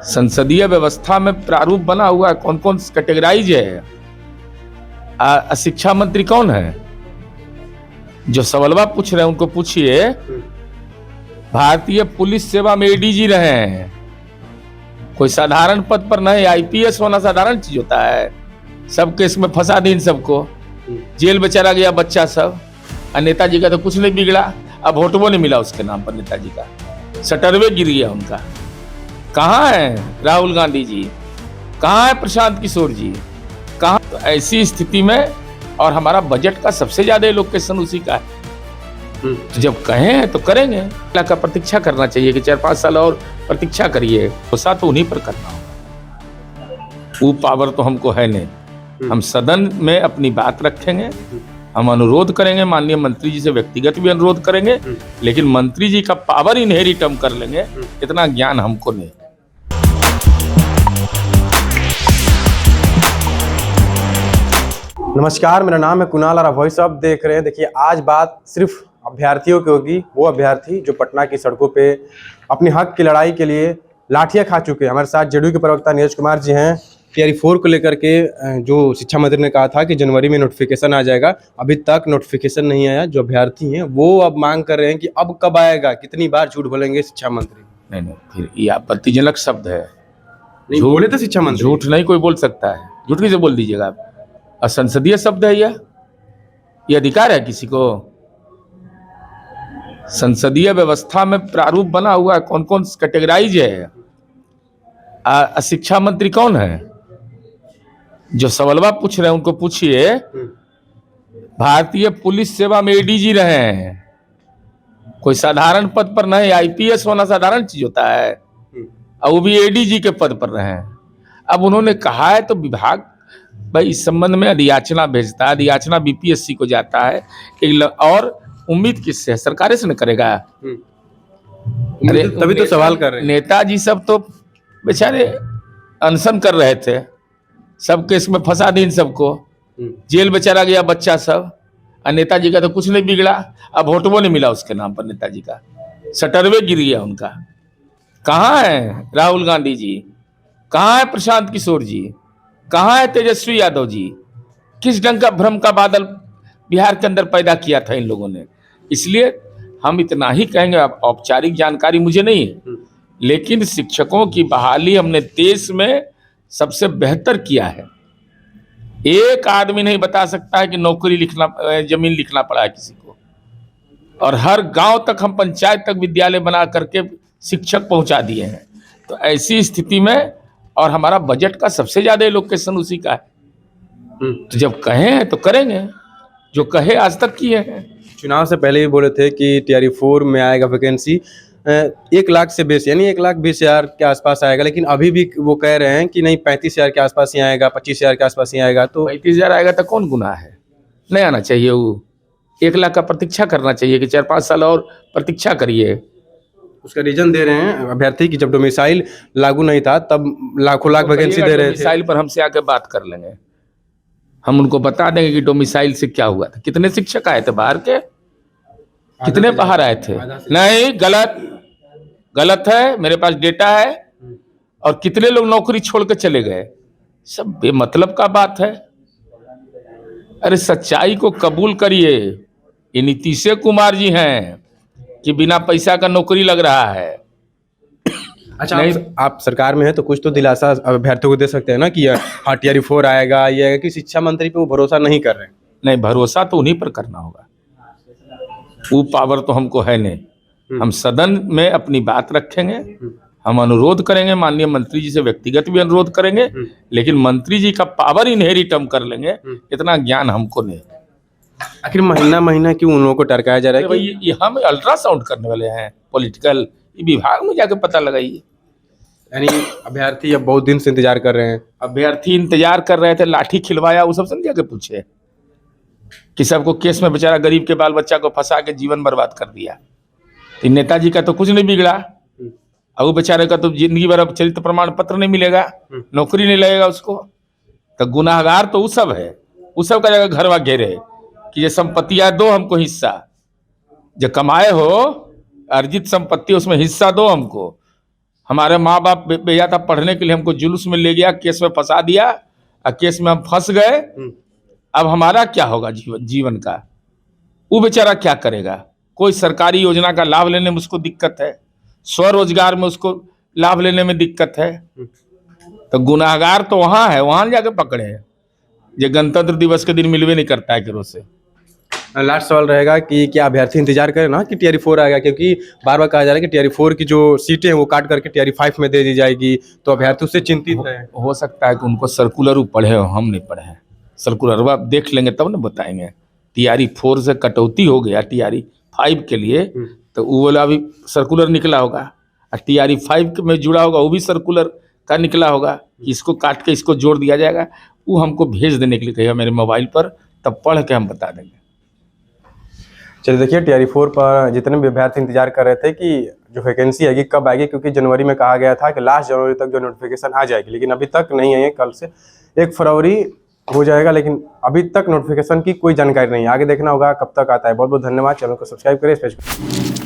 संसदीय व्यवस्था में प्रारूप बना हुआ है, कौन कौन कैटेगराइज है। शिक्षा मंत्री कौन है? जो सवालवा पूछ रहे हैं उनको पूछिए। भारतीय पुलिस सेवा में एडीजी रहे हैं, कोई साधारण पद पर नहीं। आईपीएस होना साधारण चीज होता है? सब केस में फंसा दी इन सबको, जेल में चला गया बच्चा सब। और नेताजी का तो कुछ नहीं बिगड़ा, अब वोटवो नहीं मिला उसके नाम पर। नेताजी का सटरवे गिर गया उनका। कहाँ है राहुल गांधी जी, कहाँ है प्रशांत किशोर जी, कहाँ? तो ऐसी स्थिति में, और हमारा बजट का सबसे ज्यादा एलोकेशन उसी का है। तो जब कहें तो करेंगे। का प्रतीक्षा करना चाहिए कि 4-5 साल और प्रतीक्षा करिए, भरोसा तो उन्हीं पर करना होगा। वो पावर तो हमको है नहीं। हम सदन में अपनी बात रखेंगे, हम अनुरोध करेंगे, माननीय मंत्री जी से व्यक्तिगत भी अनुरोध करेंगे, लेकिन मंत्री जी का पावर इनहेरिट हम कर लेंगे, इतना ज्ञान हमको नहीं। नमस्कार, मेरा नाम है कुणाल और आप वॉइस ऑफ देख रहे हैं। देखिए, आज बात सिर्फ अभ्यर्थियों की होगी। वो अभ्यर्थी जो पटना की सड़कों पे अपने हक की लड़ाई के लिए लाठियां खा चुके हैं। हमारे साथ जेडीयू के प्रवक्ता नीरज कुमार जी हैं। टीआरई 4 को लेकर के जो शिक्षा मंत्री ने कहा था कि जनवरी में नोटिफिकेशन आ जाएगा, अभी तक नोटिफिकेशन नहीं आया। जो अभ्यर्थी हैं वो अब मांग कर रहे हैं कि अब कब आएगा। कितनी बार झूठ बोलेंगे शिक्षा मंत्री? नहीं, फिर ये आपत्तिजनक शब्द है। नहीं बोले तो शिक्षा मंत्री, झूठ नहीं कोई बोल सकता है। झूठ कैसे बोल दीजिएगा आप? असंसदीय शब्द है ये अधिकार है किसी को? संसदीय व्यवस्था में प्रारूप बना हुआ है, कौन कौन कैटेगराइज है। शिक्षा मंत्री कौन है? जो सवालवा पूछ रहे हैं उनको पूछिए। भारतीय पुलिस सेवा में एडीजी रहे हैं, कोई साधारण पद पर नहीं। आईपीएस होना साधारण चीज होता है? और वो भी एडीजी के पद पर रहे हैं। अब उन्होंने कहा है तो विभाग भाई इस संबंध में अधियाचना भेजता है, अधियाचना बीपीएससी को जाता है। और उम्मीद किससे है? सरकार से न करेगा। अरे तभी तो सवाल कर रहे हैं। नेताजी सब तो बेचारे अनशन कर रहे थे, सब केस में फंसा दी इन सबको, जेल में चला गया बच्चा सब। और नेताजी का तो कुछ नहीं बिगड़ा, अब वोटवो नहीं मिला उसके नाम पर। नेताजी का सटरवे गिर गया उनका। कहाँ है राहुल गांधी जी, कहाँ है प्रशांत किशोर जी, कहाँ है तेजस्वी यादव जी? किस ढंग का भ्रम का बादल बिहार के अंदर पैदा किया था इन लोगों ने। इसलिए हम इतना ही कहेंगे, औपचारिक जानकारी मुझे नहीं है, लेकिन शिक्षकों की बहाली हमने देश में सबसे बेहतर किया है। एक आदमी नहीं बता सकता है कि नौकरी लिखना, जमीन लिखना पड़ा है किसी को। और हर गांव तक हम पंचायत तक विद्यालय बना करके शिक्षक पहुंचा दिए हैं। तो ऐसी स्थिति में, और हमारा बजट का सबसे ज्यादा एलोकेशन उसी का है। तो जब कहें तो करेंगे, जो कहे आज तक किए हैं। चुनाव से पहले भी बोले थे कि टीआरई 4 में आएगा वैकेंसी 1 लाख से बेसी, यानी 1,20,000 के आसपास आएगा। लेकिन अभी भी वो कह रहे हैं कि नहीं 35,000 के आसपास ही आएगा, 25,000 के आसपास ही आएगा। तो 35,000 आएगा तो कौन गुनाह है? नहीं आना चाहिए। वो 1 लाख का प्रतीक्षा करना चाहिए कि 4-5 साल और प्रतीक्षा करिए। उसका रीजन दे रहे हैं अभ्यर्थी की, जब डोमिसाइल लागू नहीं था तब लाखों लाख वैकेंसी दे रहे थे। डोमिसाइल पर हमसे आके बात कर लेंगे, हम उनको बता देंगे कि डोमिसाइल से क्या हुआ था। कितने शिक्षक आए थे बाहर के, कितने बाहर आए थे? नहीं, गलत है, मेरे पास डेटा है। और कितने लोग नौकरी छोड़ के चले गए, सब बेमतलब का बात है। अरे सच्चाई को कबूल करिए। ये नीतीश कुमार जी हैं कि बिना पैसा का नौकरी लग रहा है। अच्छा, आप सरकार में है तो कुछ तो दिलासा अभ्यर्थियों को दे सकते हैं ना कि हाँ टीआरई 4 आएगा। ये है कि शिक्षा मंत्री पे वो भरोसा नहीं कर रहे हैं। नहीं, भरोसा तो उन्हीं पर करना होगा। वो पावर तो हमको है नहीं। हम सदन में अपनी बात रखेंगे, हम अनुरोध करेंगे, माननीय मंत्री जी से व्यक्तिगत भी अनुरोध करेंगे, लेकिन मंत्री जी का पावर इनहेरिट हम कर लेंगे, इतना ज्ञान हमको नहीं। आखिर महीना महीना क्यों उन लोगों को टरकाया जा रहा है कि ये हम अल्ट्रासाउंड करने वाले हैं पॉलिटिकल? विभाग में जाकर पता लगाइए। यानी अभ्यर्थी अब बहुत दिन से इंतजार कर रहे हैं। अभ्यर्थी इंतजार कर रहे थे, लाठी खिलवाया, वो सबसे जाके पूछे कि सबको केस में बेचारा गरीब के बाल बच्चा को फंसा के जीवन बर्बाद कर दिया। तो नेताजी का तो कुछ नहीं बिगड़ा, और वो बेचारे का तो जिंदगी भर अब चरित्र प्रमाण पत्र नहीं मिलेगा, नौकरी नहीं लगेगा उसको। तो गुनाहगार तो वो सब है। वो सब का जगह घरवा घेरे कि ये संपत्तियां दो हमको हिस्सा, जो कमाए हो अर्जित संपत्ति उसमें हिस्सा दो हमको। हमारे माँ बाप भेजा था पढ़ने के लिए, हमको जुलूस में ले गया, केस में फंसा दिया और केस में हम फंस गए। अब हमारा क्या होगा जीवन का? वो बेचारा क्या करेगा? कोई सरकारी योजना का लाभ लेने में उसको दिक्कत है, स्वरोजगार में उसको लाभ लेने में दिक्कत है। तो गुनाहगार तो वहां है, वहां जाके पकड़े हैं। ये गणतंत्र दिवस के दिन मिलवे नहीं करता है किरो से। लास्ट सवाल रहेगा कि क्या अभ्यर्थी इंतजार करें ना कि टीआरई 4 आएगा, क्योंकि बार बार कहा जा रहा है कि टीआरई 4 की जो सीटें हैं वो काट करके टीआरई 5 में दे दी जाएगी, तो अभ्यर्थी उससे चिंतित है। हो सकता है कि उनको सर्कुलर पढ़े हो, हम नहीं पढ़े हैं। सर्कुलर अब देख लेंगे तब ना बताएंगे। टीआरई 4 से कटौती हो गया टीआरई 5 के लिए, तो वो वाला भी सर्कुलर निकला होगा, और टीआरई 5 में जुड़ा होगा वो भी सर्कुलर का निकला होगा कि इसको काट के इसको जोड़ दिया जाएगा। वो हमको भेज देने के लिए कहिए मेरे मोबाइल पर, तब पढ़ के हम बता देंगे। चलिए देखिए, टीआरई 4 पर जितने भी अभ्यर्थी इंतजार कर रहे थे कि जो वैकेंसी आएगी कब आएगी, क्योंकि जनवरी में कहा गया था कि लास्ट जनवरी तक जो नोटिफिकेशन आ जाएगी, लेकिन अभी तक नहीं आई है। कल से 1 फरवरी हो जाएगा, लेकिन अभी तक नोटिफिकेशन की कोई जानकारी नहीं है। आगे देखना होगा कब तक आता है। बहुत बहुत धन्यवाद। चैनल को सब्सक्राइब करें।